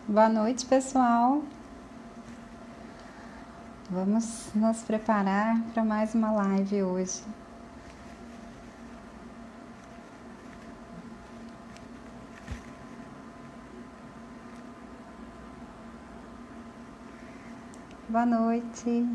Boa noite, pessoal. Vamos nos preparar para mais uma live hoje. Boa noite.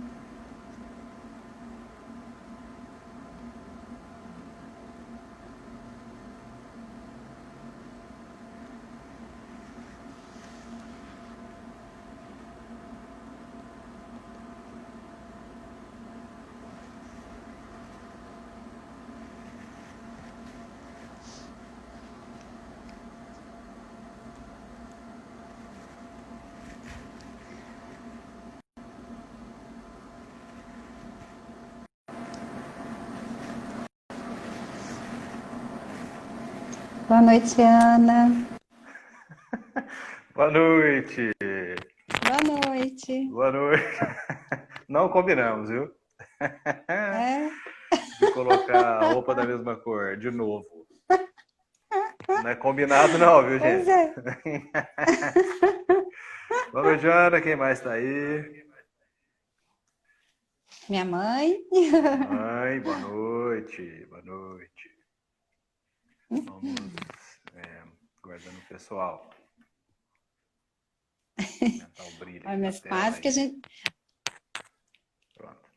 Boa noite, Ana. Boa noite. Boa noite. Boa noite. Não combinamos, viu? É? De colocar a roupa da mesma cor de novo. Não é combinado não, viu, Pois gente? é. Boa noite, Ana. Quem mais tá aí? Minha mãe. Mãe, boa noite. Boa noite. Vamos guardando o pessoal. Aumentar o brilho Olha, aqui da mas tela quase que a aí. gente... Pronto.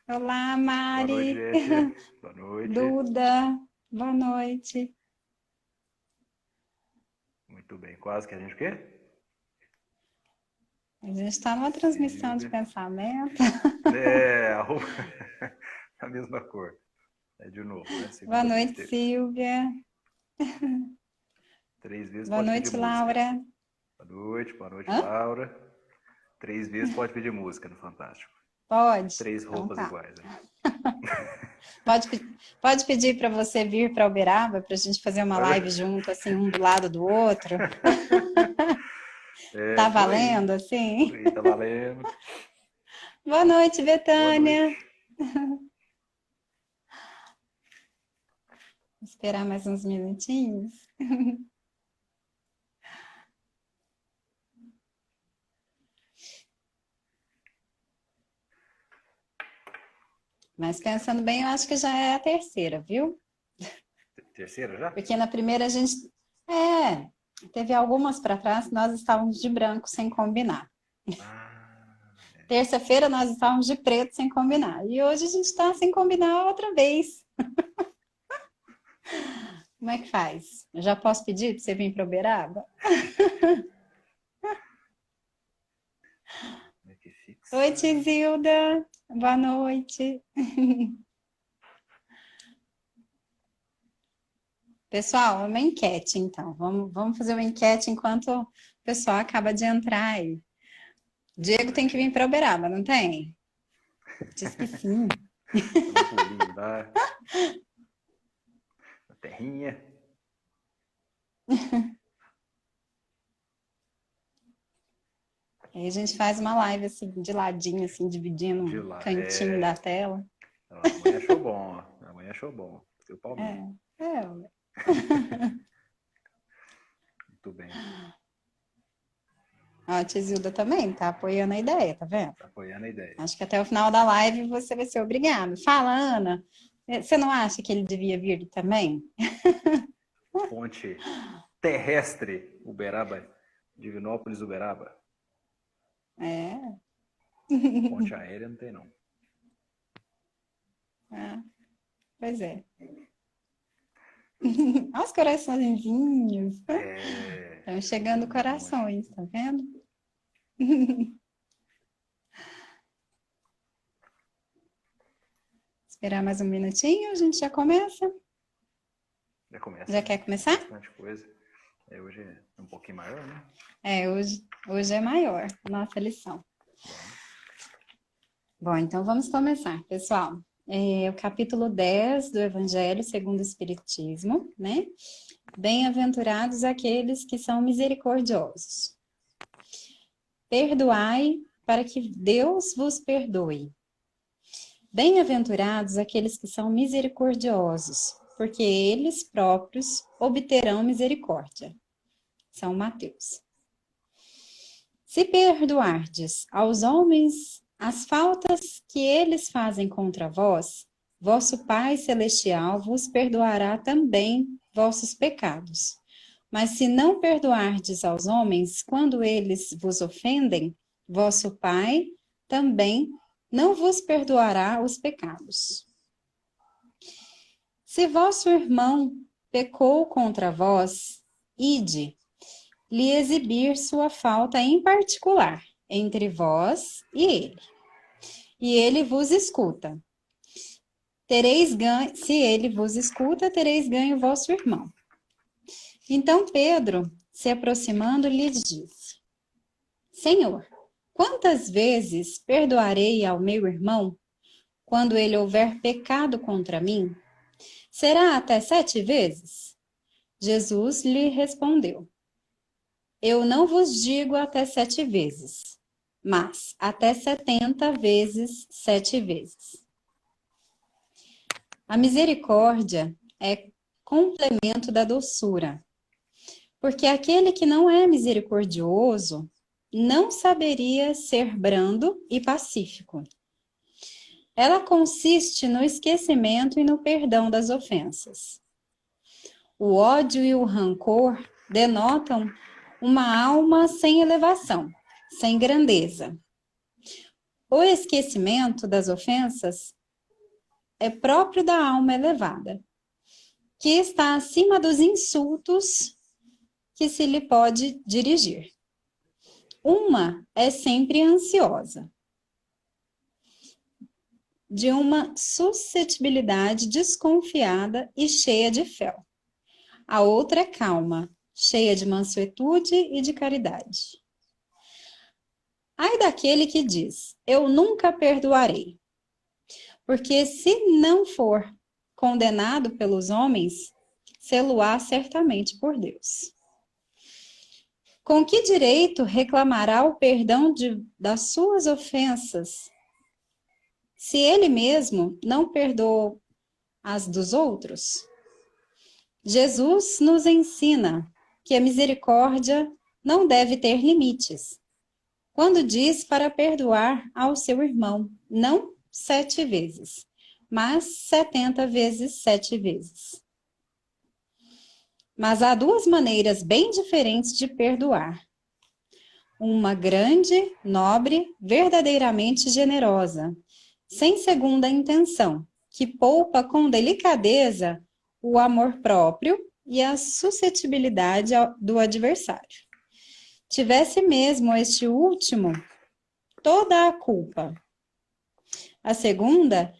Olá, Boa noite, Mari. gente. Boa noite. Duda. Boa noite. Muito bem. Quase que a gente o quê? A gente está numa transmissão de Silvia. pensamento. A mesma cor. É de novo, né? Boa Segunda, vez, noite, terça. Silvia. 3 vezes Boa pode pedir noite, música. Laura. Boa noite, Hã? Laura. 3 vezes pode pedir música no Fantástico. Pode? 3 Então roupas tá. iguais, né? Pode pedir para você vir para Uberaba para a gente fazer uma live junto, assim, um do lado do outro? Tá Por aí. valendo, Por assim? aí, tá valendo. Boa noite, Boa Betânia. noite. Vou esperar mais uns minutinhos. Mas pensando bem, eu acho que já é a terceira, viu? Terceira já? Porque na primeira a gente... É, teve algumas para trás que nós estávamos de branco sem combinar. Ah, Terça-feira nós estávamos de preto sem combinar. E hoje a gente está sem combinar outra vez. Como é que faz? Eu já posso pedir para você vir para Uberaba? como é que Oi, fixa? Tizilda. Boa noite. Pessoal, uma enquete, então. Vamos fazer uma enquete enquanto o pessoal acaba de entrar aí. Diego tem que vir para Uberaba, não tem? Diz que sim. Dá um pulinho lá. Na terrinha. Aí a gente faz uma live assim, de ladinho, assim, dividindo De um lá. cantinho da tela. Amanhã show bom. Amanhã show bom. Seu Palmeiras. É. Muito bem. Ó, a Tizilda também tá apoiando a ideia, tá vendo? Tá apoiando a ideia. Acho que até o final da live você vai ser obrigado. Fala, Ana. Você não acha que ele devia vir também? Ponte terrestre Uberaba. Divinópolis, Uberaba. É. Ponte aérea não tem, não. Pois é. Olha os coraçõezinhos. Estão chegando corações, tá vendo? Esperar mais um minutinho, a gente já começa. Já começa, Já né? quer começar? Bastante coisa. Hoje é um pouquinho maior, né? Hoje é maior a nossa lição. Bom, então vamos começar, pessoal. O capítulo 10 do Evangelho segundo o Espiritismo, né? Bem-aventurados aqueles que são misericordiosos. Perdoai para que Deus vos perdoe. Bem-aventurados aqueles que são misericordiosos, porque eles próprios obterão misericórdia. São Mateus. Se perdoardes aos homens as faltas que eles fazem contra vós, vosso Pai Celestial vos perdoará também vossos pecados. Mas se não perdoardes aos homens quando eles vos ofendem, vosso Pai também não vos perdoará os pecados. Se vosso irmão pecou contra vós, ide, lhe exibir sua falta em particular, entre vós e ele vos escuta. Se ele vos escuta, tereis ganho vosso irmão. Então Pedro, se aproximando, lhe disse: Senhor, quantas vezes perdoarei ao meu irmão, quando ele houver pecado contra mim? Será até 7 vezes? Jesus lhe respondeu: Eu não vos digo até 7 vezes, mas até 70 vezes 7 vezes. A misericórdia é complemento da doçura, porque aquele que não é misericordioso não saberia ser brando e pacífico. Ela consiste no esquecimento e no perdão das ofensas. O ódio e o rancor denotam uma alma sem elevação, sem grandeza. O esquecimento das ofensas é próprio da alma elevada, que está acima dos insultos que se lhe pode dirigir. Uma é sempre ansiosa, de uma suscetibilidade desconfiada e cheia de fel. A outra é calma, cheia de mansuetude e de caridade. Ai daquele que diz: eu nunca perdoarei. Porque se não for condenado pelos homens, sê-lo-á certamente por Deus. Com que direito reclamará o perdão das suas ofensas, se ele mesmo não perdoou as dos outros? Jesus nos ensina que a misericórdia não deve ter limites, quando diz para perdoar ao seu irmão, não 7 vezes, mas 70 vezes 7 vezes. Mas há 2 maneiras bem diferentes de perdoar. Uma grande, nobre, verdadeiramente generosa, sem segunda intenção, que poupa com delicadeza o amor próprio e a suscetibilidade do adversário. Tivesse mesmo este último toda a culpa. A segunda,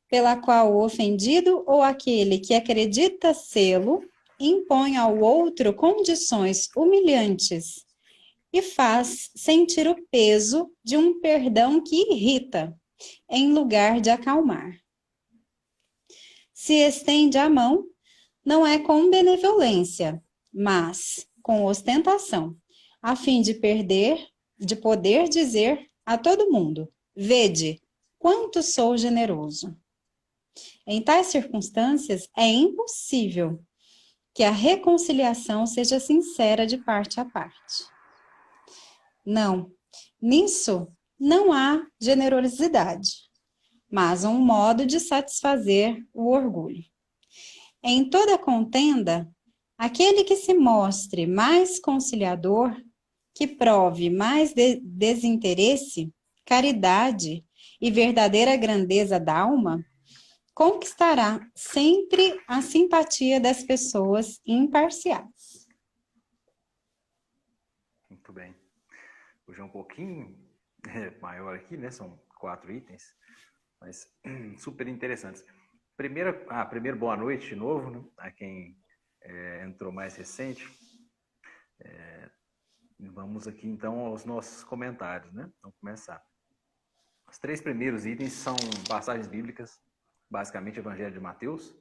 pela qual o ofendido ou aquele que acredita sê-lo impõe ao outro condições humilhantes e faz sentir o peso de um perdão que irrita, em lugar de acalmar. Se estende a mão, não é com benevolência, mas com ostentação, a fim de poder dizer a todo mundo: vede, quanto sou generoso. Em tais circunstâncias, é impossível que a reconciliação seja sincera de parte a parte. Não, nisso não há generosidade, mas um modo de satisfazer o orgulho. Em toda contenda, aquele que se mostre mais conciliador, que prove mais desinteresse, caridade e verdadeira grandeza da alma, conquistará sempre a simpatia das pessoas imparciais. Muito bem. Hoje é um pouquinho maior aqui, né? São 4 itens, mas super interessantes. Primeiro boa noite de novo, né? A quem entrou mais recente. Vamos aqui então aos nossos comentários, né? Vamos começar. Os 3 primeiros itens são passagens bíblicas, basicamente Evangelho de Mateus,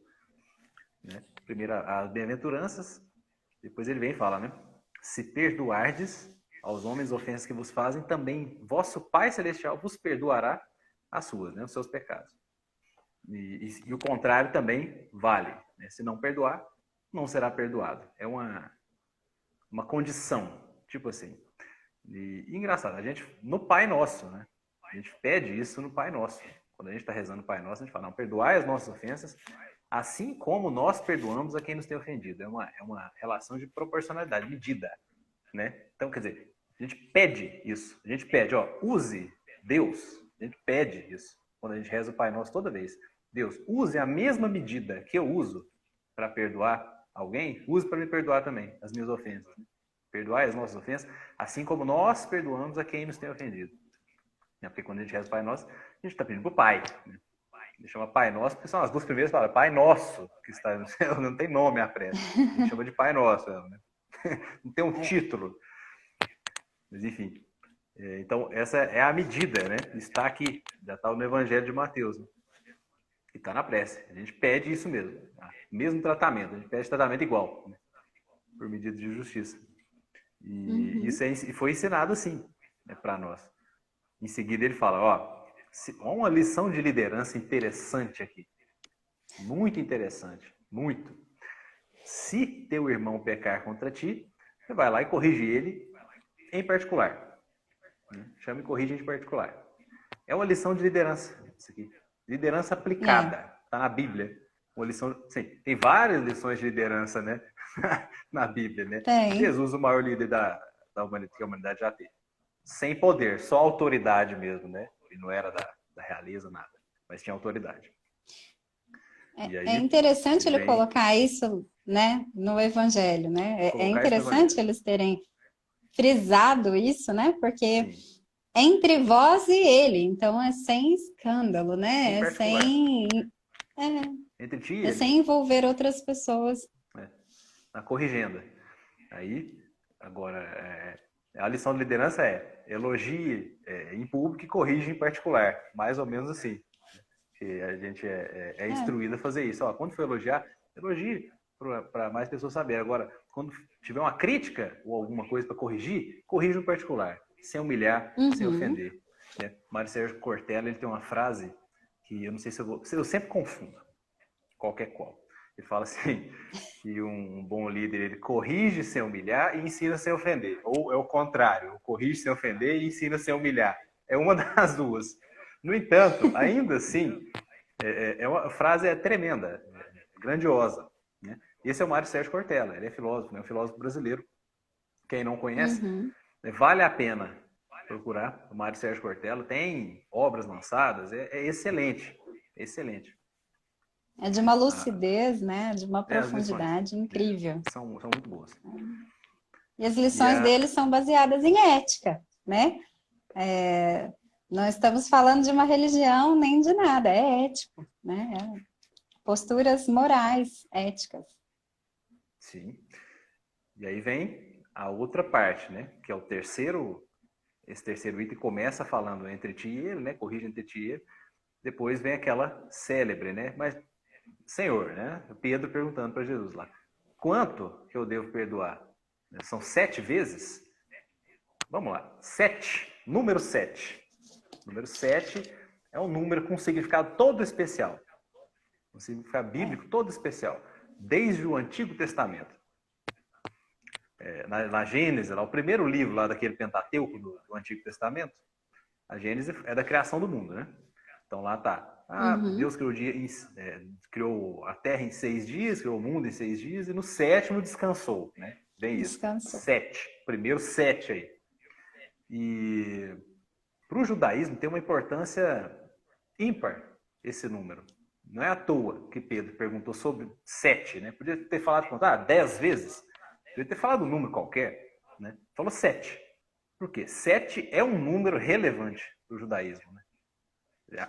né? Primeiro as bem-aventuranças, depois ele vem e fala, né? Se perdoardes aos homens ofensas que vos fazem, também vosso Pai Celestial vos perdoará as suas, né? Os seus pecados. E o contrário também vale, né? Se não perdoar, não será perdoado. É uma condição, tipo assim. E engraçado, a gente, no Pai Nosso, né? A gente pede isso no Pai Nosso. Quando a gente está rezando o Pai Nosso, a gente fala, não, perdoai as nossas ofensas, assim como nós perdoamos a quem nos tem ofendido. É uma relação de proporcionalidade, medida, né? Então, quer dizer, a gente pede isso. A gente pede, ó, use Deus. A gente pede isso. Quando a gente reza o Pai Nosso toda vez. Deus, use a mesma medida que eu uso para perdoar alguém, use para me perdoar também as minhas ofensas. Perdoai as nossas ofensas, assim como nós perdoamos a quem nos tem ofendido. Porque quando a gente reza o Pai Nosso, a gente está pedindo para o Pai. Né? Ele chama Pai Nosso, porque são as duas primeiras palavras. Pai Nosso, que está no céu, não tem nome a prece. A gente chama de Pai Nosso. Né? Não tem um título. Mas, enfim. Então, essa é a medida, né? Está aqui. Já está no Evangelho de Mateus. Né? E está na prece. A gente pede isso mesmo. Mesmo tratamento. A gente pede tratamento igual. Né? Por medida de justiça. E isso foi ensinado assim, né, para nós. Em seguida ele fala, ó, uma lição de liderança interessante aqui. Muito interessante. Muito. Se teu irmão pecar contra ti, você vai lá e corrige ele em particular. Chama e corrige em particular. É uma lição de liderança, isso aqui. Liderança aplicada. Está na Bíblia. Uma lição, sim, tem várias lições de liderança, né? Na Bíblia, né? Tem. Jesus, o maior líder da humanidade, que a humanidade já teve. Sem poder, só autoridade mesmo, né? Ele não era da realeza, nada. Mas tinha autoridade. É interessante ele colocar isso, né, no Evangelho, né? É interessante eles terem frisado isso, né? Porque entre vós e ele, então é sem escândalo, né? Entre ti e é ele. sem envolver outras pessoas. Na corrigenda. Aí, agora, a lição de liderança é elogie em público e corrige em particular. Mais ou menos assim. Que a gente é instruído a fazer isso. Ó, quando for elogiar, elogie para mais pessoas saberem. Agora, quando tiver uma crítica ou alguma coisa para corrigir, corrija no particular, sem humilhar, sem ofender. Né? Mário Sérgio Cortella, ele tem uma frase que eu não sei se eu sempre confundo, qualquer qual. Ele fala assim, que um bom líder, ele corrige sem humilhar e ensina sem ofender. Ou é o contrário, corrige sem ofender e ensina sem humilhar. É uma das duas. No entanto, ainda assim, a frase é tremenda, grandiosa. Né? Esse é o Mário Sérgio Cortella, ele é filósofo, né? Um filósofo brasileiro. Quem não conhece, vale a pena procurar o Mário Sérgio Cortella. Tem obras lançadas, é excelente, excelente. É de uma lucidez, né? De uma profundidade incrível. São muito boas. E as lições dele são baseadas em ética, né? Não estamos falando de uma religião nem de nada, é ético, né? Posturas morais, éticas. Sim. E aí vem a outra parte, né? Que é o terceiro, esse terceiro item começa falando entre ti e ele, né? Corrige entre ti e ele. Depois vem aquela célebre, né? Mas, Senhor, né? Pedro perguntando para Jesus lá, quanto que eu devo perdoar? São 7 vezes? Vamos lá, 7, número 7. Número 7 é um número com um significado todo especial. Um significado bíblico todo especial. Desde o Antigo Testamento. Na Gênesis, lá, o primeiro livro lá daquele Pentateuco do Antigo Testamento, a Gênesis é da criação do mundo, né? Então lá tá. Deus criou a terra em 6 dias, criou o mundo em 6 dias, e no 7º descansou, né? Vem isso. 7. Primeiro 7 aí. E para o judaísmo tem uma importância ímpar esse número. Não é à toa que Pedro perguntou sobre 7, né? Podia ter falado 10 vezes. Podia ter falado um número qualquer, né? Falou 7. Por quê? 7 é um número relevante para o judaísmo, né?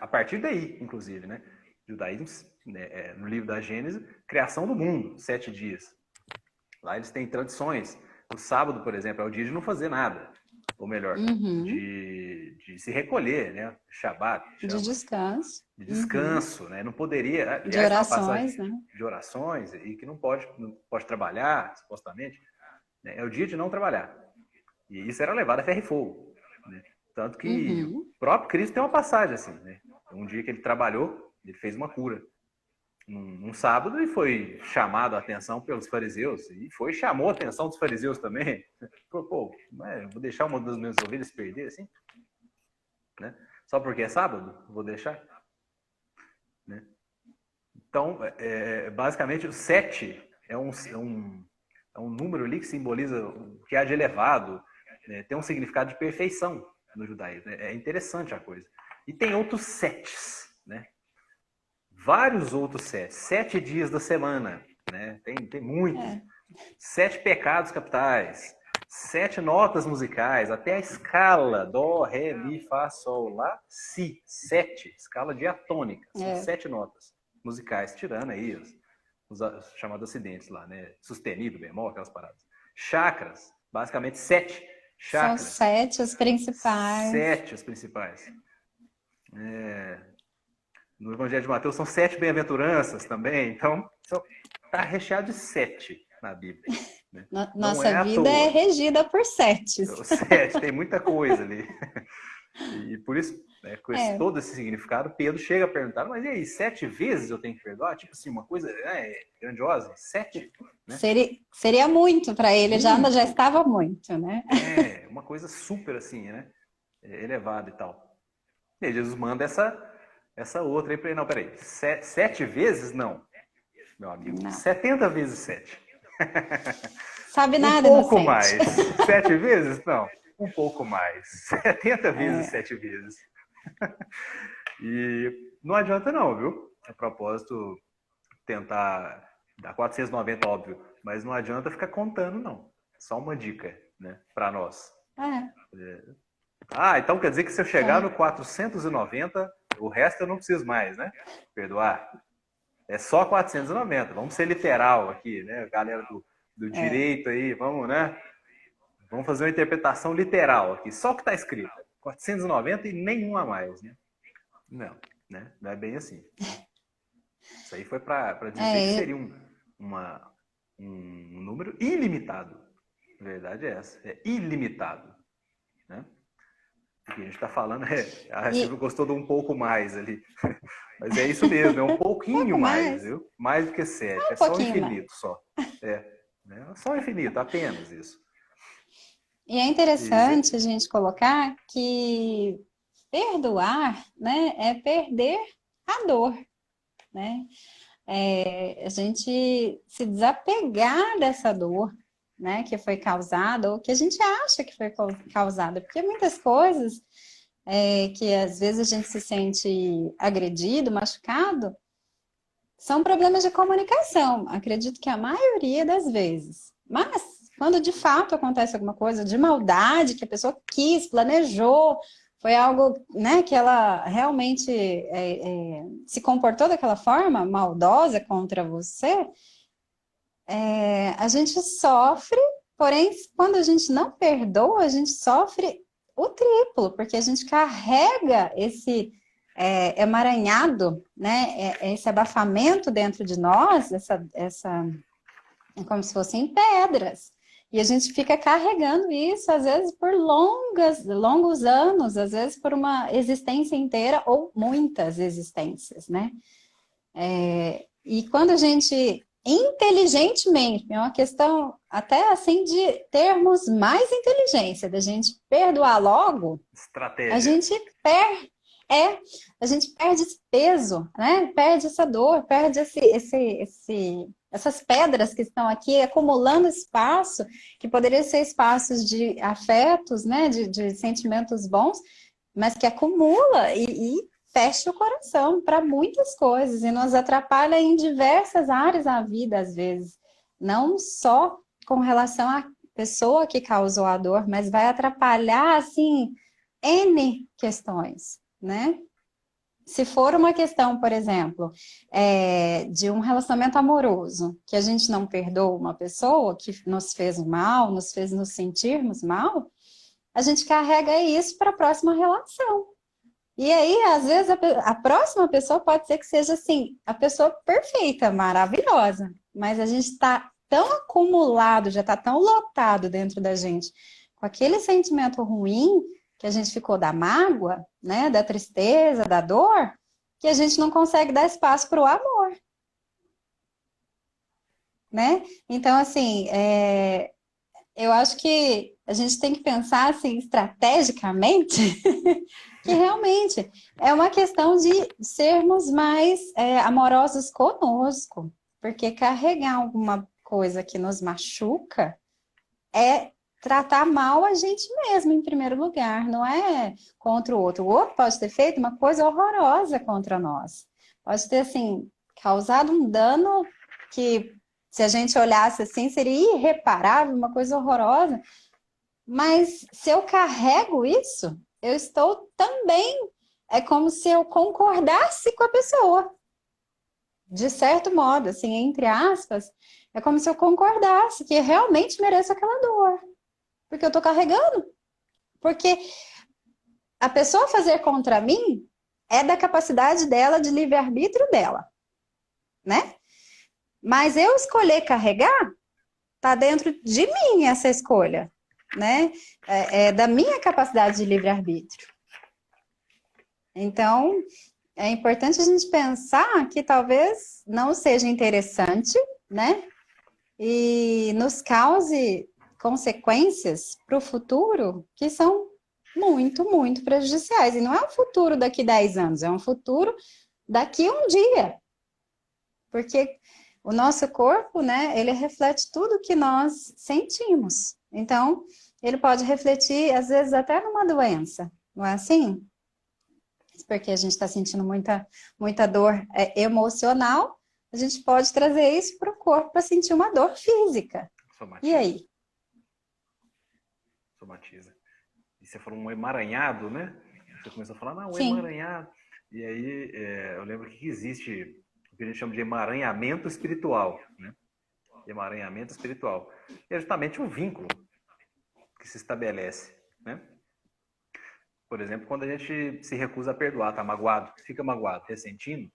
A partir daí, inclusive, né? Judaísmo, no livro da Gênesis, criação do mundo, 7 dias. Lá eles têm tradições. O sábado, por exemplo, é o dia de não fazer nada. Ou melhor, de se recolher, né? Shabat. De descanso. De descanso, né? Não poderia... De orações, né? De orações, e que não pode trabalhar, supostamente. Né? É o dia de não trabalhar. E isso era levado a ferro e fogo. Né? Tanto que o próprio Cristo tem uma passagem assim, né? Um dia que ele trabalhou, ele fez uma cura. num sábado e foi chamado a atenção pelos fariseus. E chamou a atenção dos fariseus também. Pô, vou deixar uma das minhas ovelhas perder assim? Né? Só porque é sábado? Vou deixar? Né? Então, basicamente, o 7 é um número ali que simboliza o que há de elevado, né? Tem um significado de perfeição no judaísmo. É interessante a coisa. E tem outros 7s, né? Vários outros 7. 7 dias da semana, né? Tem muitos. 7 pecados capitais. 7 notas musicais. Até a escala. Dó, ré, mi, fá, sol, lá, si. 7. Escala diatônica. São 7 notas musicais. Tirando aí os chamados acidentes lá, né? Sustenido, bemol, aquelas paradas. Chakras. Basicamente 7 chakras. São 7 os principais. 7 os principais. No Evangelho de Mateus são 7 bem-aventuranças também. Então, está recheado de 7 na Bíblia. Né? Nossa vida é regida por 7. 7, tem muita coisa ali. E por isso, né, com todo esse significado, Pedro chega a perguntar, mas e aí, 7 vezes eu tenho que perdoar? Tipo assim, uma coisa grandiosa, 7? Né? Seria muito para ele, já estava muito, né? Uma coisa super assim, né? Elevada e tal. E aí Jesus manda essa outra aí para ele. Não, peraí. 7 vezes? Não, meu amigo. Não. 70 vezes 7. Sabe nada, um pouco mais. 7 vezes? Não. Um pouco mais. 70 vezes 7 vezes. E não adianta não, viu? A propósito, tentar dar 490, óbvio. Mas não adianta ficar contando, não. Só uma dica, né? Para nós. Então quer dizer que se eu chegar no 490, o resto eu não preciso mais, né? Perdoar. É só 490. Vamos ser literal aqui, né? Galera do direito aí, vamos, né? Vamos fazer uma interpretação literal aqui. Só o que está escrito. 490 e nenhum a mais, né? Não, né? Não é bem assim. Isso aí foi para dizer que seria um número ilimitado. A verdade é essa. É ilimitado. Né? O que a gente está falando a Silvia gostou de um pouco mais ali. Mas é isso mesmo, é um pouquinho mais, viu? Mais do que 7. É só o infinito, só. Só o infinito, apenas isso. E é interessante a gente colocar que perdoar, né, é perder a dor, né? A gente se desapegar dessa dor, né, que foi causada, ou que a gente acha que foi causada, porque muitas coisas que às vezes a gente se sente agredido, machucado, são problemas de comunicação, acredito que a maioria das vezes. Mas, quando de fato acontece alguma coisa de maldade, que a pessoa quis, planejou, foi algo, né, que ela realmente se comportou daquela forma, maldosa contra você, a gente sofre, porém, quando a gente não perdoa, a gente sofre o triplo, porque a gente carrega esse emaranhado, né, esse abafamento dentro de nós, como se fossem pedras. E a gente fica carregando isso, às vezes, por longos anos, às vezes por uma existência inteira ou muitas existências, né? E quando a gente, inteligentemente, é uma questão até assim de termos mais inteligência, da gente perdoar logo, estratégia. A gente perde esse peso, né? Perde essa dor, perde essas pedras que estão aqui acumulando espaço, que poderiam ser espaços de afetos, né? De sentimentos bons, mas que acumula e fecha o coração para muitas coisas e nos atrapalha em diversas áreas da vida, às vezes. Não só com relação à pessoa que causou a dor, mas vai atrapalhar, assim, N questões, né? Se for uma questão, por exemplo, de um relacionamento amoroso, que a gente não perdoa uma pessoa que nos fez mal, nos fez nos sentirmos mal, a gente carrega isso para a próxima relação. E aí, às vezes, a próxima pessoa pode ser que seja, assim, a pessoa perfeita, maravilhosa, mas a gente está tão acumulado, já está tão lotado dentro da gente, com aquele sentimento ruim, que a gente ficou da mágoa, né, da tristeza, da dor, que a gente não consegue dar espaço para o amor. né? Então, assim, eu acho que a gente tem que pensar assim, estrategicamente, que realmente é uma questão de sermos mais amorosos conosco, porque carregar alguma coisa que nos machuca é tratar mal a gente mesmo, em primeiro lugar, não é contra o outro. O outro pode ter feito uma coisa horrorosa contra nós. Pode ter, assim, causado um dano que, se a gente olhasse assim, seria irreparável, uma coisa horrorosa. Mas se eu carrego isso, eu estou também. É como se eu concordasse com a pessoa. De certo modo, assim, entre aspas, é como se eu concordasse que realmente mereço aquela dor. Porque eu estou carregando. Porque a pessoa fazer contra mim é da capacidade dela, de livre-arbítrio dela, né? Mas eu escolher carregar, tá dentro de mim essa escolha, né? É da minha capacidade de livre-arbítrio. Então, é importante a gente pensar que talvez não seja interessante, né? E nos cause consequências para o futuro que são muito, muito prejudiciais. E não é um futuro daqui 10 anos, é um futuro daqui um dia. Porque o nosso corpo, né, ele reflete tudo que nós sentimos. Então, ele pode refletir, às vezes, até numa doença, não é assim? Porque a gente está sentindo muita, muita dor emocional, a gente pode trazer isso para o corpo para sentir uma dor física. Somatiza. E aí? Somatiza. E você falou um emaranhado, né? Você começou a falar, não, um Sim. emaranhado. E aí, eu lembro que existe o que a gente chama de emaranhamento espiritual, né? Emaranhamento espiritual. E é justamente um vínculo que se estabelece, né? Por exemplo, quando a gente se recusa a perdoar, tá magoado, fica magoado, ressentindo,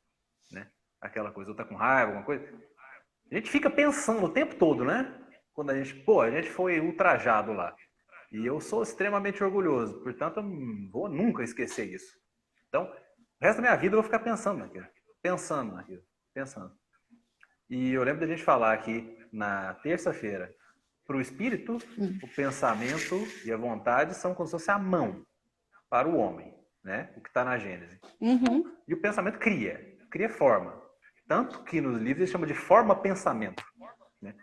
né? Aquela coisa, ou tá com raiva, alguma coisa. A gente fica pensando o tempo todo, né? Quando a gente foi ultrajado lá. E eu sou extremamente orgulhoso, portanto, eu não vou nunca esquecer isso. Então, o resto da minha vida eu vou ficar pensando naquilo. Pensando. E eu lembro da gente falar aqui na terça-feira, para o espírito, o pensamento e a vontade são como se fosse a mão para o homem, né? O que está na Gênese. Uhum. E o pensamento cria forma. Tanto que nos livros ele chama de forma-pensamento. Né?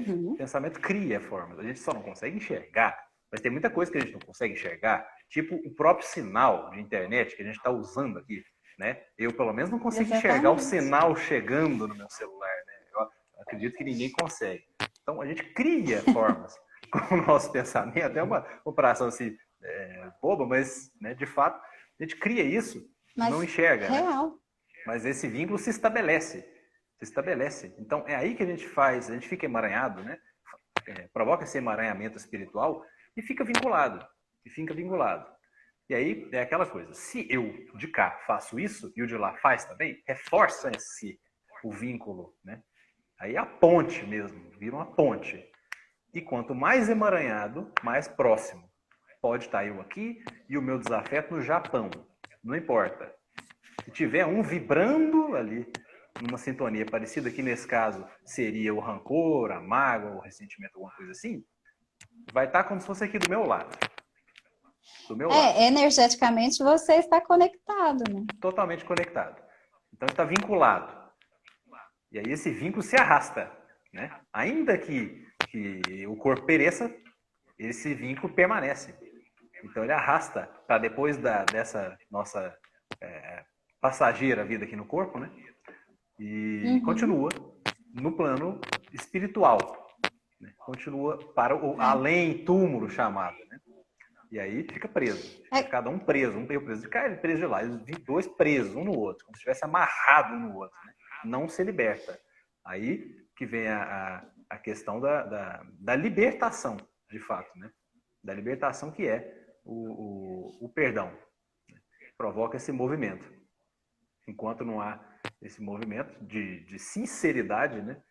Uhum. Pensamento cria formas. A gente só não consegue enxergar, mas tem muita coisa que a gente não consegue enxergar, tipo o próprio sinal de internet que a gente está usando aqui. Né? Eu, pelo menos, não consigo enxergar o sinal chegando no meu celular. Né? Eu acredito que ninguém consegue. Então, a gente cria formas com o nosso pensamento. É uma comparação assim, boba, mas, né, de fato, a gente cria isso, Mas não enxerga. real. Né? Mas esse vínculo se estabelece. Então, é aí que a gente fica emaranhado, né? Provoca esse emaranhamento espiritual e fica vinculado. E aí é aquela coisa, se eu de cá faço isso e o de lá faz também, reforça o vínculo, né? Aí é a ponte mesmo, vira uma ponte. E quanto mais emaranhado, mais próximo. Pode estar eu aqui e o meu desafeto no Japão, não importa. Se tiver um vibrando ali, numa sintonia parecida, que nesse caso seria o rancor, a mágoa, o ressentimento, alguma coisa assim, vai estar como se fosse aqui do meu lado. Energeticamente você está conectado, né? Totalmente conectado. Então está vinculado. E aí esse vínculo se arrasta. Né? Ainda que o corpo pereça, esse vínculo permanece. Então ele arrasta para depois dessa nossa passageira vida aqui no corpo, né? E continua no plano espiritual. Né? Continua para o além túmulo chamado. Né? E aí fica preso. Cada um preso. Um preso de cá, ele preso de lá. Eles dois presos, um no outro. Como se estivesse amarrado um no outro. Né? Não se liberta. Aí que vem a questão da libertação, de fato. Né? Da libertação que é o perdão. Né? Provoca esse movimento. Enquanto não há esse movimento de sinceridade, né?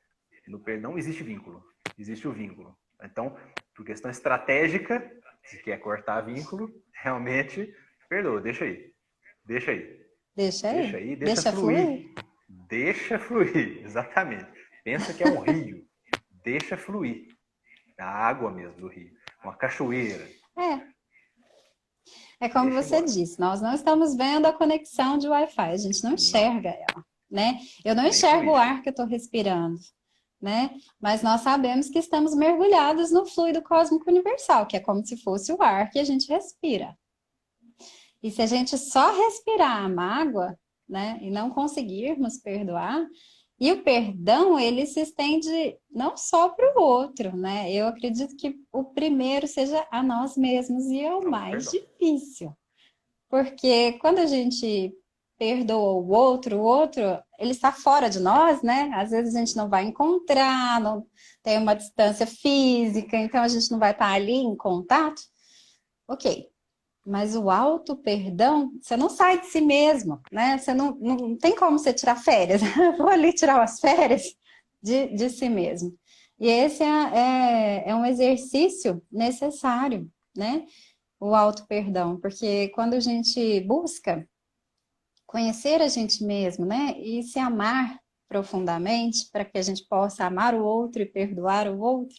No perdão existe vínculo. Existe o vínculo. Então, por questão estratégica, se quer cortar vínculo, realmente, perdoa, deixa aí. Deixa fluir. Deixa fluir. Deixa fluir, exatamente. Pensa que é um rio. deixa fluir. A água mesmo do rio. Uma cachoeira. É como Deixa você embora. disse, nós não estamos vendo a conexão de Wi-Fi, a gente não Não, enxerga ela, né? Eu não nem enxergo o fluídica. ar que eu estou respirando, né? Mas nós sabemos que estamos mergulhados no fluido cósmico universal, que é como se fosse o ar que a gente respira. E se a gente só respirar a mágoa, né, e não conseguirmos perdoar, e o perdão, ele se estende não só para o outro, né? Eu acredito que o primeiro seja a nós mesmos e é o mais Perdão. difícil. Porque quando a gente perdoa o outro, ele está fora de nós, né? Às vezes a gente não vai encontrar, não tem uma distância física, então a gente não vai estar ali em contato. Ok, mas o auto-perdão, você não sai de si mesmo, né? Você não tem como você tirar férias. Vou ali tirar umas férias de si mesmo. E esse é um exercício necessário, né? O auto-perdão, porque quando a gente busca conhecer a gente mesmo, né? E se amar profundamente, para que a gente possa amar o outro e perdoar o outro,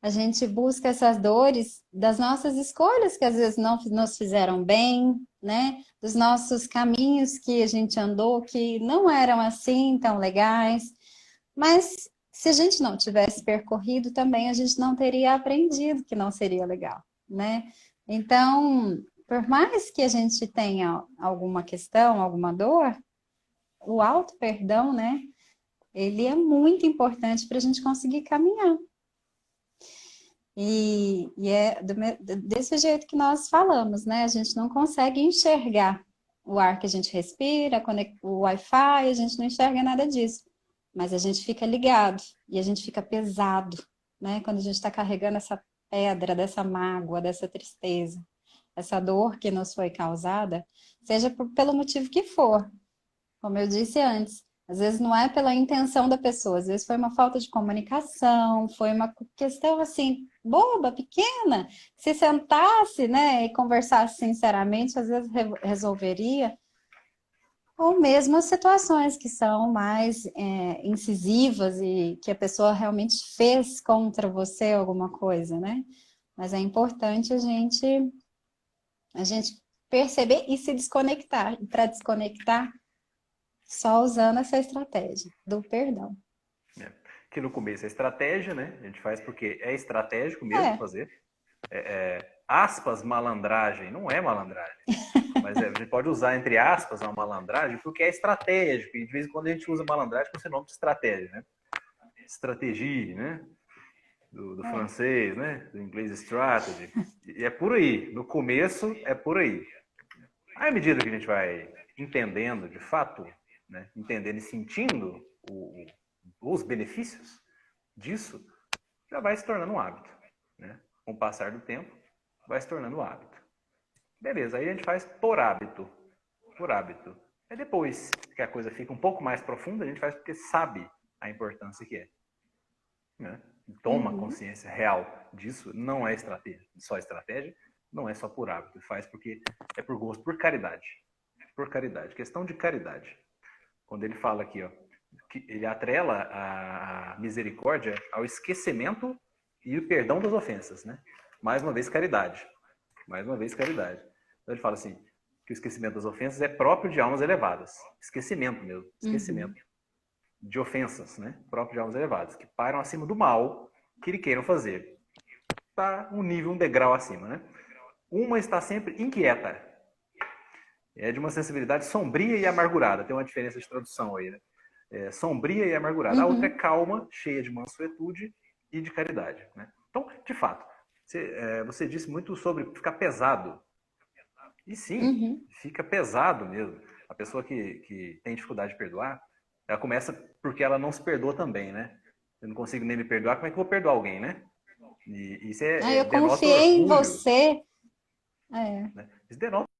a gente busca essas dores das nossas escolhas que às vezes não nos fizeram bem, né? Dos nossos caminhos que a gente andou que não eram assim tão legais. Mas se a gente não tivesse percorrido também, a gente não teria aprendido que não seria legal, né? Então, por mais que a gente tenha alguma questão, alguma dor, o auto-perdão, né? Ele é muito importante para a gente conseguir caminhar. E é desse jeito que nós falamos, né? A gente não consegue enxergar o ar que a gente respira, o Wi-Fi, a gente não enxerga nada disso. Mas a gente fica ligado e a gente fica pesado, né? Quando a gente está carregando essa pedra, dessa mágoa, dessa tristeza, essa dor que nos foi causada, seja pelo motivo que for. Como eu disse antes, às vezes não é pela intenção da pessoa, às vezes foi uma falta de comunicação, foi uma questão assim, boba, pequena. Se sentasse, né, e conversasse sinceramente, às vezes resolveria. Ou mesmo as situações que são mais incisivas e que a pessoa realmente fez contra você alguma coisa, né? Mas é importante a gente perceber e se desconectar. E para desconectar, só usando essa estratégia do perdão. Que no começo é estratégia, né? A gente faz porque é estratégico mesmo É. fazer. Aspas, malandragem, não é malandragem. Mas a gente pode usar, entre aspas, uma malandragem porque é estratégico. E de vez em quando a gente usa malandragem com esse nome de estratégia, né? Estratégia, né? Do francês, né? Do inglês strategy. E é por aí. No começo é por aí. Aí, à medida que a gente vai entendendo de fato, né? Entendendo e sentindo os benefícios disso, já vai se tornando um hábito, né? Com o passar do tempo, vai se tornando um hábito. Beleza, aí a gente faz por hábito. Por hábito. É depois que a coisa fica um pouco mais profunda, a gente faz porque sabe a importância que é. Né? Toma consciência real disso, não é estratégia, só estratégia, não é só por hábito, faz porque é por gosto, por caridade. Por caridade, questão de caridade. Quando ele fala aqui, ó, que ele atrela a misericórdia ao esquecimento e o perdão das ofensas, né? Mais uma vez, caridade. Mais uma vez, caridade. Então ele fala assim, que o esquecimento das ofensas é próprio de almas elevadas. Esquecimento mesmo, esquecimento. De ofensas, né? Próprio de almas elevadas, que param acima do mal que lhe queiram fazer. Está um nível, um degrau acima, né? Uma está sempre inquieta. É de uma sensibilidade sombria e amargurada. Tem uma diferença de tradução aí, né? Sombria e amargurada. A outra é calma, cheia de mansuetude e de caridade, né? Então, de fato, você disse muito sobre ficar pesado. E sim, fica pesado mesmo. A pessoa que tem dificuldade de perdoar, ela começa porque ela não se perdoa também, né? Eu não consigo nem me perdoar, como é que eu vou perdoar alguém, né? E isso Eu denota confiei em orgulho. você. Né? Isso denota.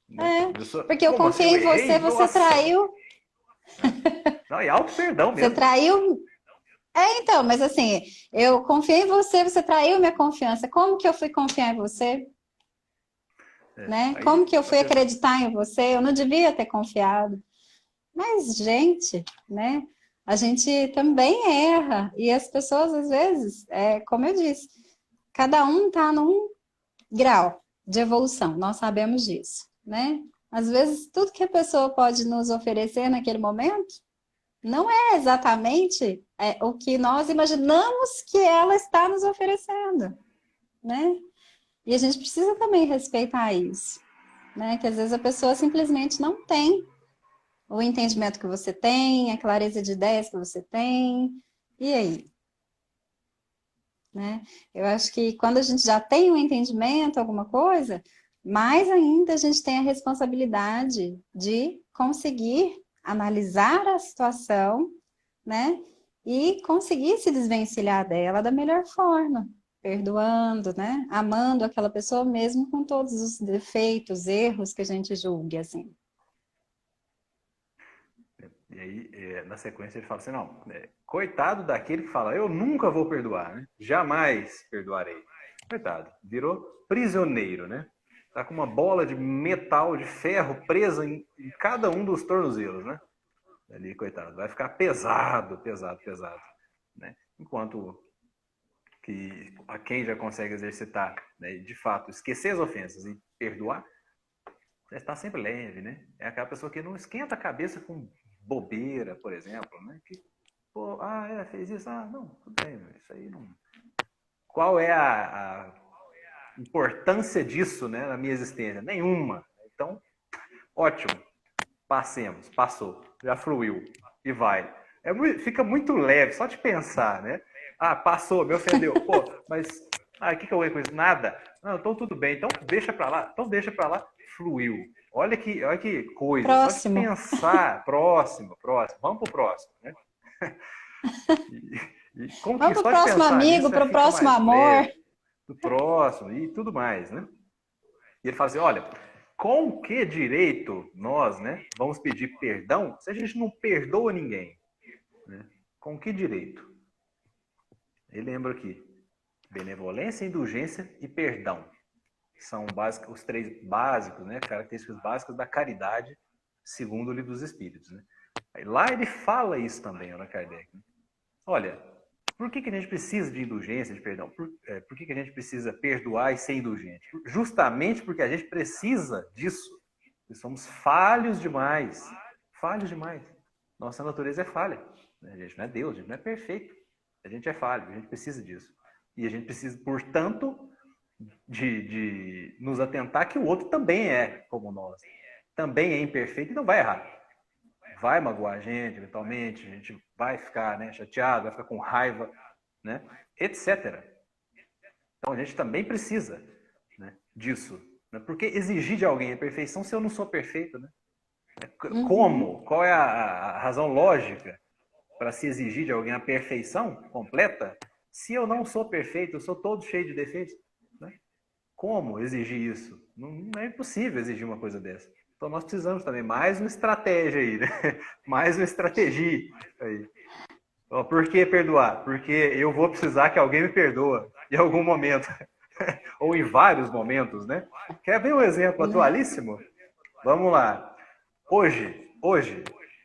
Né? Porque eu Como assim eu confiei em você, errei? você Nossa! traiu. Não, e auto-perdão Você mesmo. traiu. Então, mas assim, eu confiei em você, você traiu minha confiança. Como que eu fui confiar em você? né? Aí, Como que eu fui acreditar em você? Eu não devia ter confiado. Mas, gente, né? A gente também erra. E as pessoas, às vezes, como eu disse, cada um está num grau de evolução, nós sabemos disso, né? Às vezes, tudo que a pessoa pode nos oferecer naquele momento não é exatamente o que nós imaginamos que ela está nos oferecendo, né? E a gente precisa também respeitar isso, né? Que às vezes a pessoa simplesmente não tem o entendimento que você tem, a clareza de ideias que você tem, e aí? Né? Eu acho que quando a gente já tem um entendimento, alguma coisa, mais ainda a gente tem a responsabilidade de conseguir analisar a situação, né? E conseguir se desvencilhar dela da melhor forma, perdoando, né? Amando aquela pessoa mesmo com todos os defeitos, erros que a gente julgue, assim. E aí, na sequência, ele fala assim, não, coitado daquele que fala, eu nunca vou perdoar, né? Jamais perdoarei. Coitado, virou prisioneiro, né? Tá com uma bola de metal, de ferro presa em cada um dos tornozelos, né? Ali, coitado, vai ficar pesado, pesado, pesado, né? Enquanto que a quem já consegue exercitar, né, de fato, esquecer as ofensas e perdoar, está sempre leve, né? É aquela pessoa que não esquenta a cabeça com bobeira, por exemplo, né? Que, pô, fez isso, não, tudo bem, isso aí não... Qual é a importância disso, né, na minha existência? Nenhuma. Então, ótimo, passou, já fluiu e vai. Fica muito leve, só de pensar, né? Passou, me ofendeu. Pô, mas o que eu ganho com isso? Nada. Não, então tudo bem. Então deixa pra lá. Então deixa pra lá. Fluiu. Olha que coisa. Só de Próximo. pensar. Próximo. Vamos pro próximo, né? Como que Vamos pro só de próximo pensar amigo, nisso já pro fica próximo mais amor. leve. Do próximo e tudo mais, né? E ele fala assim, olha, com que direito nós, né, vamos pedir perdão se a gente não perdoa ninguém? Né? Com que direito? Ele lembra aqui, benevolência, indulgência e perdão. São os três básicos, né, características básicas da caridade, segundo o Livro dos Espíritos. Né? Aí, lá ele fala isso também, Allan Kardec. Né? Olha, por que a gente precisa de indulgência, de perdão? Por que a gente precisa perdoar e ser indulgente? Justamente porque a gente precisa disso. Nós somos falhos demais. Falhos demais. Nossa natureza é falha. A gente não é Deus, a gente não é perfeito. A gente é falho, a gente precisa disso. E a gente precisa, portanto, de nos atentar que o outro também é como nós. Também é imperfeito e não vai errar. Vai magoar a gente, eventualmente, a gente vai ficar, né, chateado, vai ficar com raiva, né, etc. Então a gente também precisa, né, disso. Né? Porque exigir de alguém a perfeição se eu não sou perfeito, né? Como? Qual é a razão lógica para se exigir de alguém a perfeição completa se eu não sou perfeito, eu sou todo cheio de defeitos? Né? Como exigir isso? Não é impossível exigir uma coisa dessa. Então nós precisamos também mais uma estratégia aí, né? Mais uma estratégia aí. Por que perdoar? Porque eu vou precisar que alguém me perdoa em algum momento. Ou em vários momentos, né? Quer ver um exemplo atualíssimo? Vamos lá. Hoje,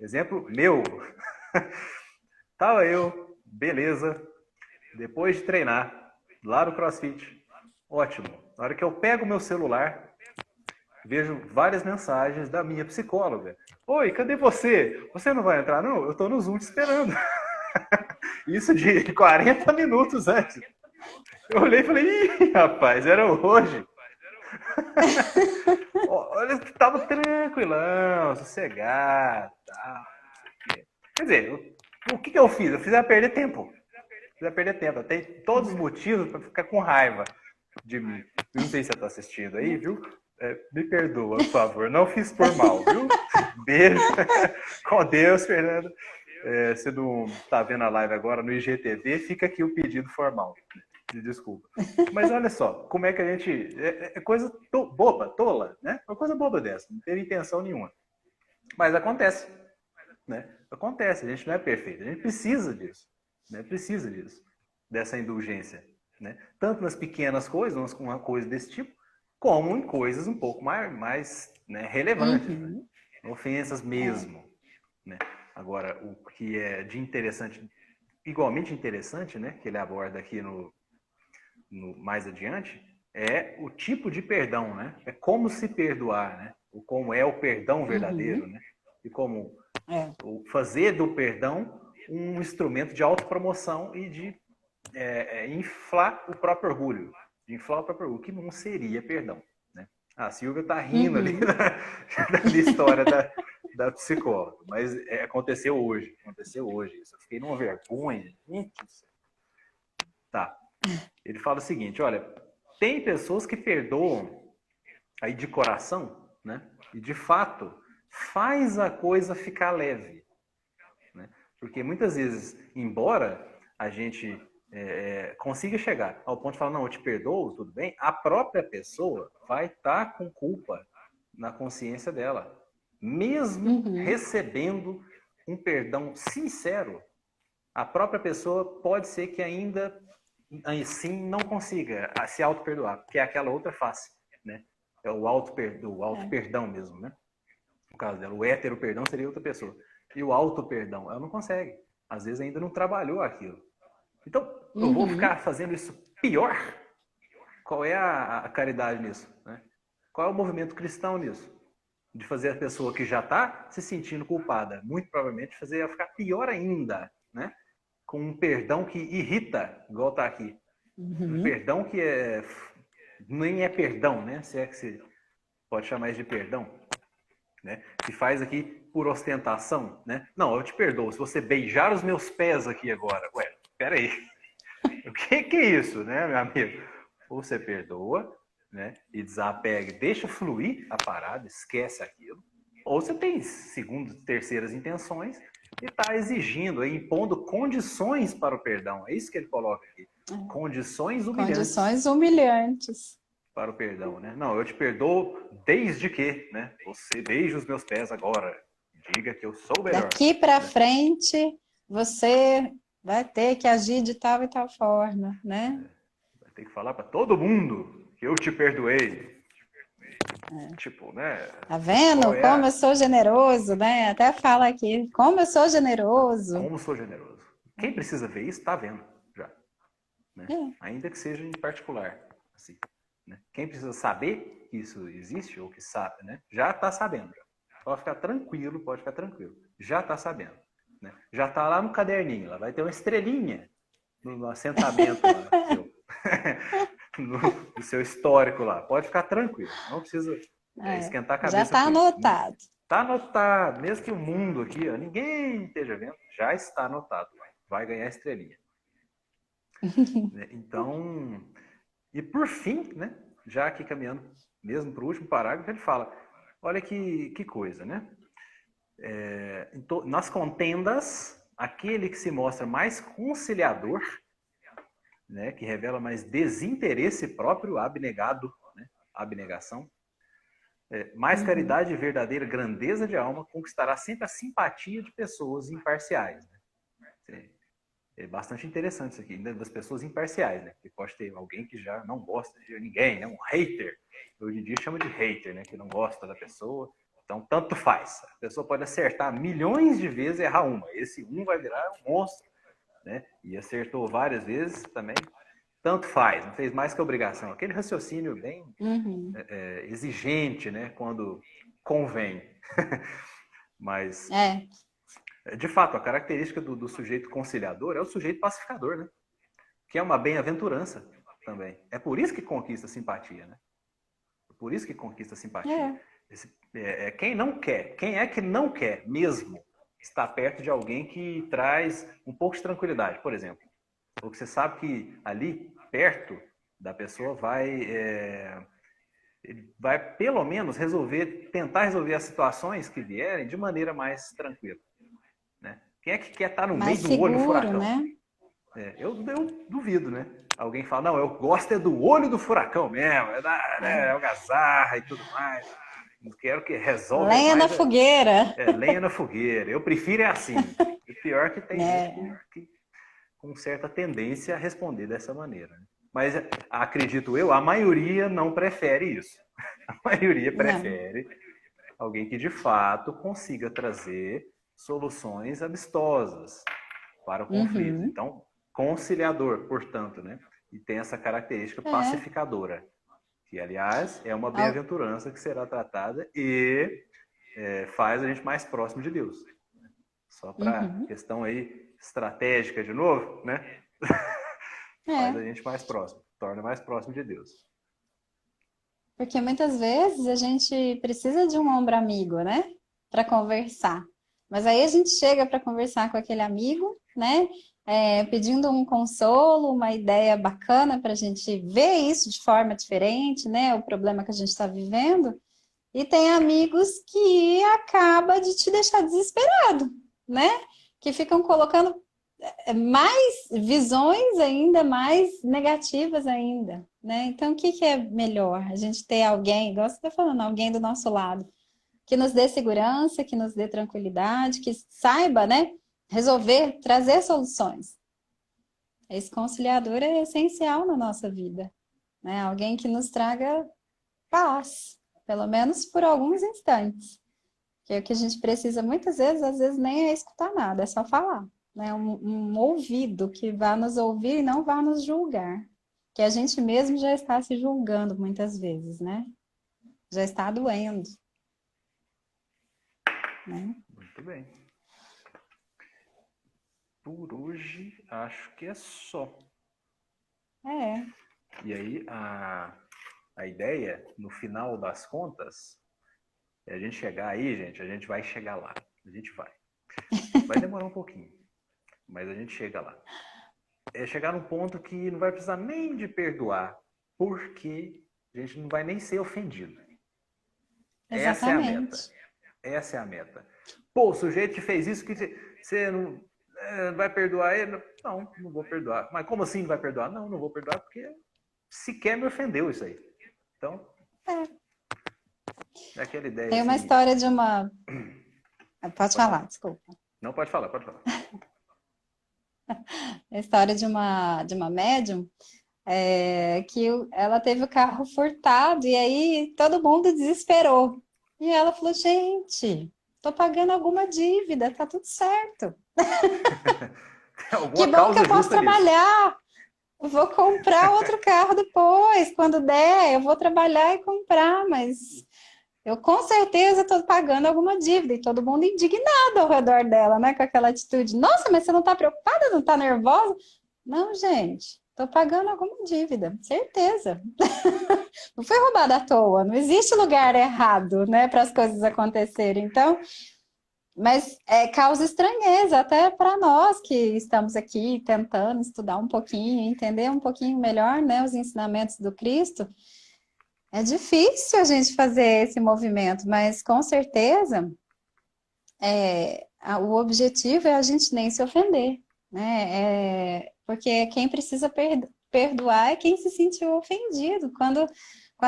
exemplo meu. Tava eu, beleza, depois de treinar, lá no CrossFit. Ótimo. Na hora que eu pego o meu celular, vejo várias mensagens da minha psicóloga. Oi, cadê você? Você não vai entrar? Não, eu tô no Zoom te esperando. Isso de 40 minutos antes. Eu olhei e falei, ih, rapaz, era hoje. Olha, tava tranquilão, sossegado. Tá. Quer dizer, o que eu fiz? Eu fiz ela perder tempo. Eu tenho todos os motivos para ficar com raiva de mim. Não sei se você está assistindo aí, viu? Me perdoa, por favor. Não fiz por mal, viu? Beijo. Com Deus, Fernando. Você não está vendo a live agora no IGTV, fica aqui o pedido formal. Desculpa. Mas olha só, como é que a gente... É coisa boba, tola, né? Uma coisa boba dessa, não teve intenção nenhuma. Mas acontece, né? Acontece, a gente não é perfeito, a gente precisa disso, né? Precisa disso, dessa indulgência, né? Tanto nas pequenas coisas, uma coisa desse tipo, como em coisas um pouco mais né, relevantes, né? Uhum. Ofensas mesmo. Né? Agora, o que é de interessante, igualmente interessante, né, que ele aborda aqui mais adiante, é o tipo de perdão, né? É como se perdoar, né? O como é o perdão verdadeiro, Uhum. né? E como É. fazer do perdão um instrumento de autopromoção e de inflar o próprio orgulho. De inflar o próprio orgulho, que não seria perdão, né? A Silvia tá rindo ali Uhum. da minha história da psicóloga, mas aconteceu hoje isso. Eu fiquei numa vergonha. Gente do céu. Tá. Ele fala o seguinte, olha, tem pessoas que perdoam aí de coração, né? E de fato faz a coisa ficar leve, né? Porque muitas vezes, embora a gente consiga chegar ao ponto de falar, não, eu te perdoo, tudo bem, a própria pessoa vai estar com culpa na consciência dela. Mesmo Uhum. recebendo um perdão sincero, a própria pessoa pode ser que ainda assim não consiga se auto-perdoar, porque é aquela outra face, né? É o auto-perdão mesmo, né? No caso dela, o hétero-perdão seria outra pessoa. E o auto-perdão, ela não consegue. Às vezes ainda não trabalhou aquilo. Então, eu vou Uhum. ficar fazendo isso pior? Qual é a caridade nisso? Né? Qual é o movimento cristão nisso? De fazer a pessoa que já está se sentindo culpada, muito provavelmente fazer ela ficar pior ainda, né? Com um perdão que irrita, igual está aqui. Um Uhum. perdão que nem é perdão, né? Se é que se pode chamar isso de perdão, né? Que faz aqui por ostentação, né? Não, eu te perdoo se você beijar os meus pés aqui agora. Ué, peraí. O que é isso, né, meu amigo? Ou você perdoa, né? E desapega, deixa fluir a parada, esquece aquilo. Ou você tem segundas, terceiras intenções e está exigindo, impondo condições para o perdão. É isso que ele coloca aqui. Condições humilhantes Condições humilhantes. para o perdão, né? Não, eu te perdoo desde que, né? Você beije os meus pés agora. Diga que eu sou melhor. Daqui para Né? frente, você vai ter que agir de tal e tal forma, né? Vai ter que falar para todo mundo que eu te perdoei. Tipo, né? Tá Qual vendo é como eu sou generoso, né? Até fala aqui, como eu sou generoso. como sou generoso? Quem precisa ver isso está vendo já, né? É. Ainda que seja em particular, assim, né? Quem precisa saber que isso existe ou que sabe, né? Já está sabendo. Já. Pode ficar tranquilo, Já está sabendo, né? Já está lá no caderninho, lá vai ter uma estrelinha no assentamento lá seu. no seu histórico lá. Pode ficar tranquilo. Não precisa esquentar a Já cabeça está com isso. anotado. Está anotado. Mesmo que o mundo aqui, ó, ninguém esteja vendo, já está anotado. Vai ganhar estrelinha. Então, e por fim, né, já aqui caminhando mesmo para o último parágrafo, ele fala, olha que coisa, né? Nas contendas, aquele que se mostra mais conciliador, né, que revela mais desinteresse próprio, abnegado, né, abnegação, mais Uhum. caridade e verdadeira grandeza de alma conquistará sempre a simpatia de pessoas imparciais. Né? É bastante interessante isso aqui, das pessoas imparciais, né? Porque pode ter alguém que já não gosta de ninguém, né? Um hater. Hoje em dia chama de hater, né? Que não gosta da pessoa. Então, tanto faz. A pessoa pode acertar milhões de vezes e errar uma. Esse um vai virar um monstro, né? E acertou várias vezes também. Tanto faz, não fez mais que obrigação. Aquele raciocínio bem Uhum. exigente, né? Quando convém. Mas, É. de fato, a característica do sujeito conciliador é o sujeito pacificador, né? Que é uma bem-aventurança também. É por isso que conquista simpatia, né? É por isso que conquista simpatia. É. Quem não quer, quem é que não quer mesmo estar perto de alguém que traz um pouco de tranquilidade, por exemplo? Ou que você sabe que ali, perto da pessoa, ele vai pelo menos tentar resolver as situações que vierem de maneira mais tranquila. Né? Quem é que quer estar no Mais meio do olho do seguro, furacão? né? Eu duvido, né? Alguém fala, não, eu gosto do olho do furacão mesmo, É. algazarra e tudo mais. Não quero que resolve Lenha na mais fogueira. lenha na fogueira. Eu prefiro assim. E pior que tem gente É. que com certa tendência a responder dessa maneira. Né? Mas acredito eu, a maioria não prefere isso. A maioria prefere alguém que de fato consiga trazer soluções amistosas para o conflito. Uhum. Então, conciliador, portanto, né? E tem essa característica É. pacificadora, que, aliás, é uma Al- bem-aventurança que será tratada e faz a gente mais próximo de Deus. Só para Uhum. questão aí estratégica de novo, né? Faz É. a gente mais próximo, torna mais próximo de Deus. Porque muitas vezes a gente precisa de um ombro amigo, né? Para conversar. Mas aí a gente chega para conversar com aquele amigo, né? Pedindo um consolo, uma ideia bacana para a gente ver isso de forma diferente, né? O problema que a gente está vivendo. E tem amigos que acaba de te deixar desesperado, né? Que ficam colocando mais visões ainda mais negativas ainda, né? Então, o que que é melhor? A gente ter alguém, igual você está falando, alguém do nosso lado, que nos dê segurança, que nos dê tranquilidade, que saiba, né? Resolver, trazer soluções. Esse conciliador é essencial na nossa vida, né? Alguém que nos traga paz, pelo menos por alguns instantes. Que é o que a gente precisa muitas vezes, às vezes nem é escutar nada, é só falar. Né? Um ouvido que vá nos ouvir e não vá nos julgar. Que a gente mesmo já está se julgando muitas vezes, né? Já está doendo. Né? Muito bem. Por hoje, acho que é só. É. E aí, a ideia, no final das contas, é a gente chegar aí, gente, a gente vai chegar lá. A gente vai. Vai demorar um pouquinho, mas a gente chega lá. É chegar num ponto que não vai precisar nem de perdoar, porque a gente não vai nem ser ofendido. Essa é a meta. Exatamente. Essa é a meta. Pô, o sujeito que fez isso, que você não vai perdoar ele? Não, não vou perdoar. Mas como assim não vai perdoar? Não, não vou perdoar porque sequer me ofendeu isso aí. Então, é aquela ideia Tem uma assim. história de uma. Pode Pode falar, falar. desculpa. Não, pode falar, pode falar. A história de uma médium que ela teve o carro furtado e aí todo mundo desesperou. E ela falou, gente, tô pagando alguma dívida, tá tudo certo. Tem Que alguma bom que eu causa posso justa nisso. trabalhar. Eu vou comprar outro carro depois, quando der, eu vou trabalhar e comprar, mas eu com certeza estou pagando alguma dívida. E todo mundo indignado ao redor dela, né? Com aquela atitude. Nossa, mas você não está preocupada? Não está nervosa? Não, gente, estou pagando alguma dívida, certeza. Não foi roubada à toa, não existe lugar errado, né, para as coisas acontecerem. Então, mas causa estranheza até para nós que estamos aqui tentando estudar um pouquinho, entender um pouquinho melhor, né, os ensinamentos do Cristo. É difícil a gente fazer esse movimento, mas com certeza o objetivo é a gente nem se ofender, né? Porque quem precisa perdoar é quem se sentiu ofendido. Quando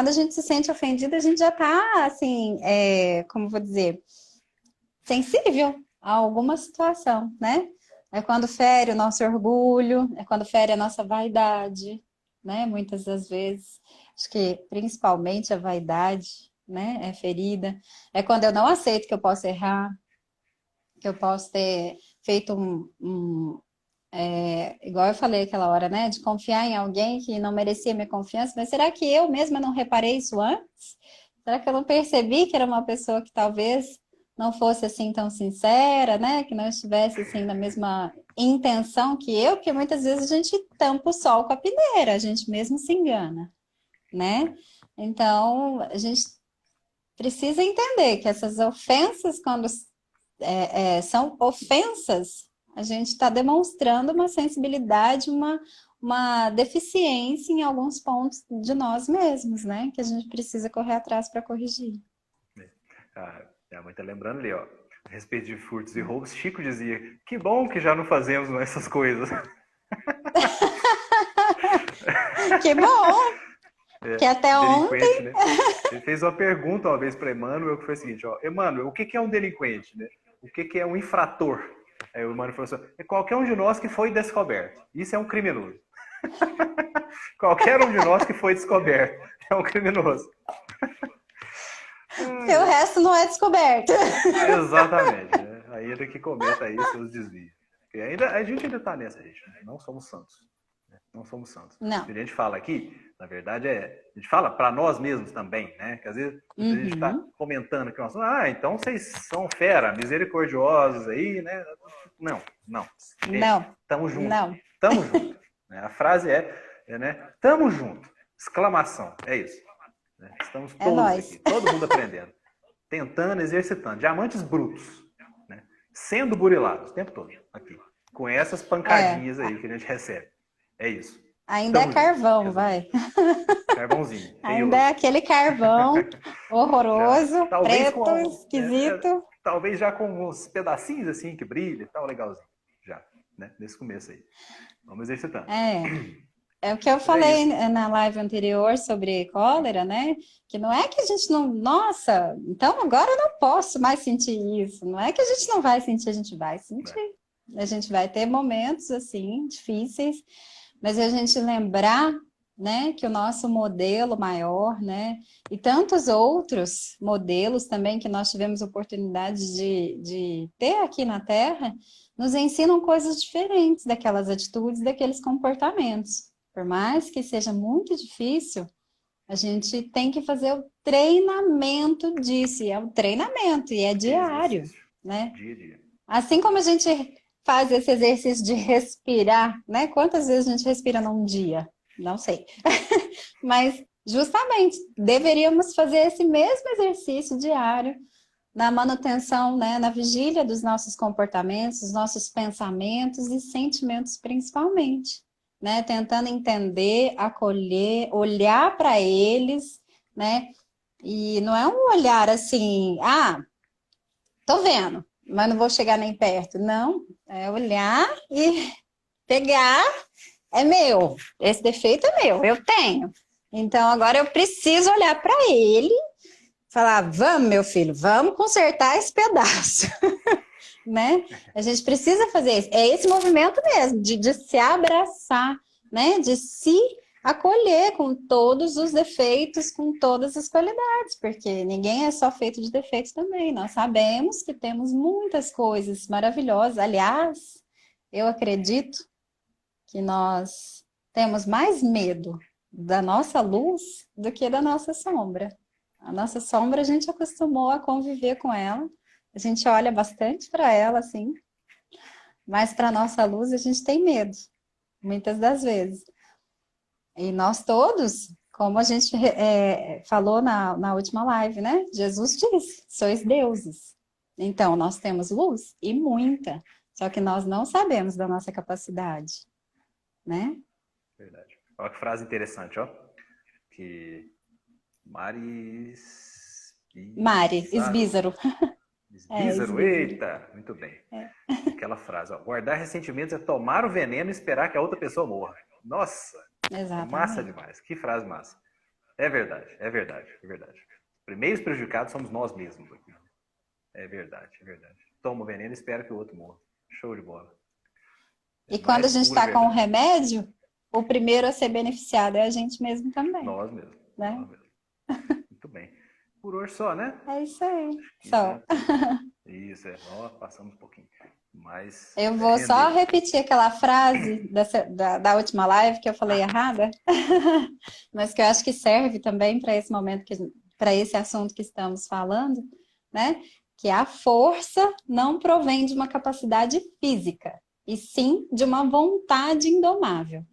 a gente se sente ofendido, a gente já está, assim, como vou dizer, sensível a alguma situação, né? É quando fere o nosso orgulho, é quando fere a nossa vaidade, né? Muitas das vezes, acho que principalmente a vaidade, né? É ferida. É quando eu não aceito que eu posso errar, que eu posso ter feito igual eu falei aquela hora, né? De confiar em alguém que não merecia minha confiança, mas será que eu mesma não reparei isso antes? Será que eu não percebi que era uma pessoa que talvez não fosse assim tão sincera, né? Que não estivesse assim na mesma intenção que eu? Porque muitas vezes a gente tampa o sol com a peneira, a gente mesmo se engana, né? Então, a gente precisa entender que essas ofensas, quando são ofensas, a gente está demonstrando uma sensibilidade, uma deficiência em alguns pontos de nós mesmos, né? Que a gente precisa correr atrás para corrigir. A mãe tá lembrando ali, ó. A respeito de furtos e roubos, Chico dizia: que bom que já não fazemos essas coisas. Que bom! Que até Delinquente, ontem. né? Ele fez uma pergunta uma vez para Emmanuel que foi a seguinte: ó, Emmanuel, o que é um delinquente, né? O que é um infrator? Aí o Emmanuel falou assim: é qualquer um de nós que foi descoberto. Isso é um criminoso. Qualquer um de nós que foi descoberto é um criminoso. Porque o resto não é descoberto. Exatamente. Né? Ainda que cometa aí seus desvios. Porque a gente ainda está nessa, gente. Não somos santos. Né? Não somos santos. Não. O que a gente fala aqui, na verdade, a gente fala para nós mesmos também, né? Que às vezes a gente está comentando que nós, então vocês são fera, misericordiosos aí, né? Não. Gente, Não. tamo junto. Não. Tamo junto. Né? A frase né? Tamo junto. Exclamação. É isso. Né? Estamos todos aqui, todo mundo aprendendo, tentando, exercitando, diamantes brutos, né? Sendo burilados o tempo todo aqui, com essas pancadinhas aí que a gente recebe. É isso. Ainda é carvão, vai. Carvãozinho. Ainda é aquele carvão horroroso, já, preto, esquisito. Talvez já com uns pedacinhos assim que brilha e tal, legalzinho. Já, né? Nesse começo aí. Vamos exercitando. É o que eu falei na live anterior sobre cólera, né? Que não é que a gente não... Nossa, então agora eu não posso mais sentir isso. Não é que a gente não vai sentir, a gente vai sentir. A gente vai ter momentos, assim, difíceis. Mas a gente lembrar, né? Que o nosso modelo maior, né? E tantos outros modelos também que nós tivemos oportunidade de ter aqui na Terra, nos ensinam coisas diferentes daquelas atitudes, daqueles comportamentos. Por mais que seja muito difícil, a gente tem que fazer o treinamento disso. E é um treinamento, e é diário, né? Dia a dia. Assim como a gente faz esse exercício de respirar, né? Quantas vezes a gente respira num dia? Não sei. Mas, justamente, deveríamos fazer esse mesmo exercício diário na manutenção, né? Na vigília dos nossos comportamentos, dos nossos pensamentos e sentimentos, principalmente. Né, tentando entender, acolher, olhar para eles, né? E não é um olhar assim, tô vendo, mas não vou chegar nem perto. Não, é olhar e pegar, é meu, esse defeito é meu, eu tenho. Então agora eu preciso olhar para ele, falar, vamos, meu filho, vamos consertar esse pedaço. Né? A gente precisa fazer isso. É esse movimento mesmo, de se abraçar, né? De se acolher com todos os defeitos, com todas as qualidades, porque ninguém é só feito de defeitos também. Nós sabemos que temos muitas coisas maravilhosas. Aliás, eu acredito que nós temos mais medo da nossa luz do que da nossa sombra. A nossa sombra, a gente acostumou a conviver com ela. A gente olha bastante para ela, assim, mas para a nossa luz a gente tem medo, muitas das vezes. E nós todos, como a gente falou na última live, né? Jesus disse, sois deuses. Então, nós temos luz e muita, só que nós não sabemos da nossa capacidade, né? Verdade. Olha que frase interessante, ó. Que Mari Esbízaro. Esbízaro, eita, muito bem. Aquela frase, ó, guardar ressentimentos é tomar o veneno e esperar que a outra pessoa morra. Nossa, massa demais. Que frase massa. É verdade. Os primeiros prejudicados somos nós mesmos. É verdade. Toma o veneno e espera que o outro morra. Show de bola. E quando a gente está com o remédio, o primeiro a ser beneficiado é a gente mesmo também. Nós mesmos. Né? Nós mesmos. Muito bem. Por hoje só, né? É isso aí. Só. Isso, nós passamos um pouquinho. Mas eu vou só repetir aquela frase da última live que eu falei errada, mas que eu acho que serve também para esse momento, para esse assunto que estamos falando, né? Que a força não provém de uma capacidade física, e sim de uma vontade indomável.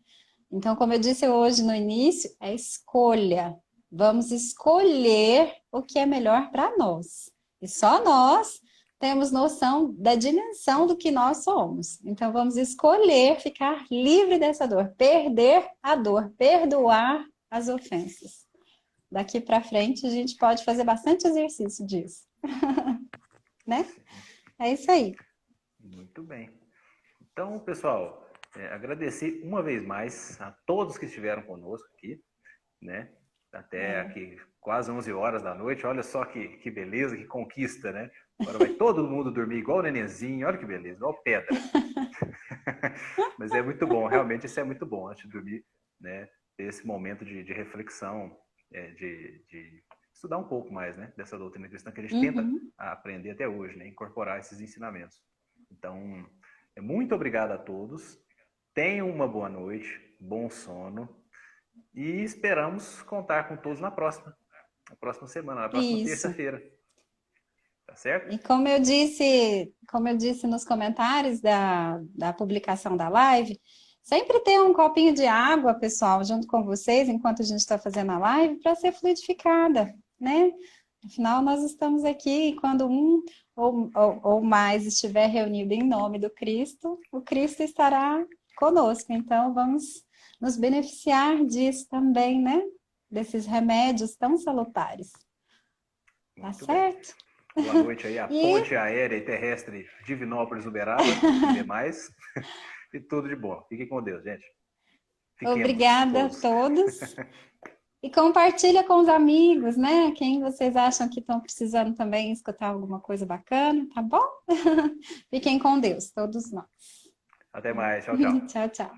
Então, como eu disse hoje no início, é escolha. Vamos escolher o que é melhor para nós. E só nós temos noção da dimensão do que nós somos. Então, vamos escolher ficar livre dessa dor, perder a dor, perdoar as ofensas. Daqui para frente, a gente pode fazer bastante exercício disso. Né? É isso aí. Muito bem. Então, pessoal, agradecer uma vez mais a todos que estiveram conosco aqui, né? Até aqui quase 11 horas da noite. Olha só que beleza, que conquista, né? Agora vai todo mundo dormir igual o nenenzinho. Olha que beleza, igual pedra. Mas é muito bom, realmente isso é muito bom, antes de dormir, né? Ter esse momento de reflexão, de estudar um pouco mais, né? Dessa doutrina cristã que a gente tenta aprender até hoje, né? Incorporar esses ensinamentos. Então, muito obrigado a todos. Tenham uma boa noite, bom sono e esperamos contar com todos na próxima semana, na próxima terça-feira. Tá certo? E como eu disse nos comentários da publicação da live, sempre ter um copinho de água, pessoal, junto com vocês, enquanto a gente está fazendo a live, para ser fluidificada, né? Afinal, nós estamos aqui e quando um ou mais estiver reunido em nome do Cristo, o Cristo estará conosco. Então, vamos nos beneficiar disso também, né? Desses remédios tão salutares. Tá Muito certo? Bem. Boa noite aí, a ponte aérea e terrestre Divinópolis, Uberaba e demais. E tudo de bom. Fiquem com Deus, gente. Fiquemos Obrigada todos. a todos. E compartilha com os amigos, né? Quem vocês acham que estão precisando também escutar alguma coisa bacana, tá bom? Fiquem com Deus, todos nós. Até mais. Tchau, tchau. Tchau, tchau.